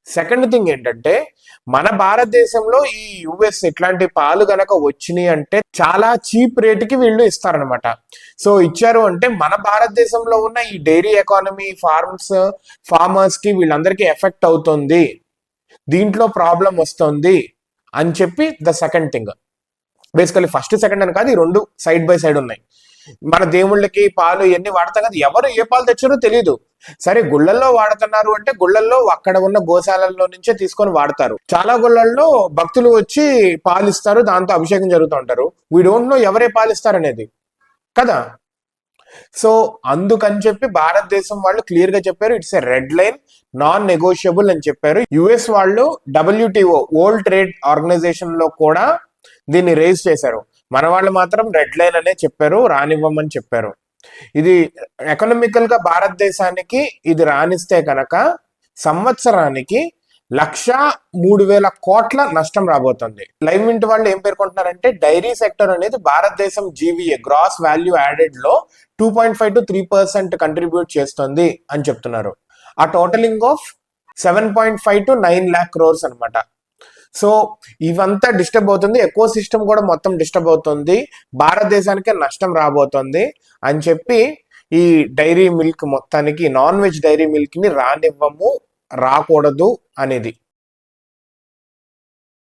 Second thing ఏంటంటే మన భారతదేశంలో ఈ యుఎస్ ఇట్లాంటి పాలు గనక వచ్చినాయి అంటే చాలా చీప్ రేటుకి వీళ్ళు ఇస్తారనమాట. సో ఇచ్చారు అంటే మన భారతదేశంలో ఉన్న ఈ డైరీ ఎకానమీ, ఫార్మర్స్ కి వీళ్ళందరికీ ఎఫెక్ట్ అవుతుంది, దీంట్లో ప్రాబ్లం వస్తుంది అని చెప్పి the second thing. Basically first second అని కాదు, ఈ రెండు సైడ్ బై సైడ్ ఉన్నాయి. మన దేవుళ్ళకి పాలు ఇవన్నీ వాడతాం కదా, ఎవరు ఏ పాలు తెచ్చారో తెలియదు. సరే గుళ్ళల్లో వాడుతున్నారు అంటే గుళ్ళల్లో అక్కడ ఉన్న గోశాలల్లో నుంచే తీసుకొని వాడతారు. చాలా గుళ్ళల్లో భక్తులు వచ్చి పాలిస్తారు, దాంతో అభిషేకం జరుగుతూ ఉంటారు. వీ డోంట్ నో ఎవరే పాలిస్తారు అనేది కదా. సో అందుకని చెప్పి భారతదేశం వాళ్ళు క్లియర్ గా చెప్పారు, it's a red line, non negotiable అని చెప్పారు. యుఎస్ వాళ్ళు WTO వరల్డ్ ట్రేడ్ ఆర్గనైజేషన్ లో కూడా దీన్ని రేజ్ చేశారు. మన వాళ్ళు మాత్రం రెడ్ లైన్ అనే చెప్పారు, రానివ్వమని చెప్పారు. ఇది ఎకనామికల్ గా భారతదేశానికి ఇది రానిస్తే కనుక సంవత్సరానికి 1,03,000 కోట్ల నష్టం రాబోతుంది. లైవ్ మింట్ వాళ్ళు ఏం పేర్కొంటున్నారంటే డైరీ సెక్టర్ అనేది భారతదేశం GVA గ్రాస్ వాల్యూ యాడెడ్ లో 2.5 to 3% కంట్రిబ్యూట్ చేస్తుంది అని చెప్తున్నారు. ఆ totalling of 7.5 to 9 lakh crores అనమాట. సో ఇవంతా డిస్టర్బ్ అవుతుంది, ఎకో సిస్టమ్ కూడా మొత్తం డిస్టర్బ్ అవుతుంది, భారతదేశానికే నష్టం రాబోతుంది అని చెప్పి ఈ డైరీ మిల్క్ మొత్తానికి, నాన్ వెజ్ డైరీ మిల్క్ ని రానివ్వము, రాకూడదు అనేది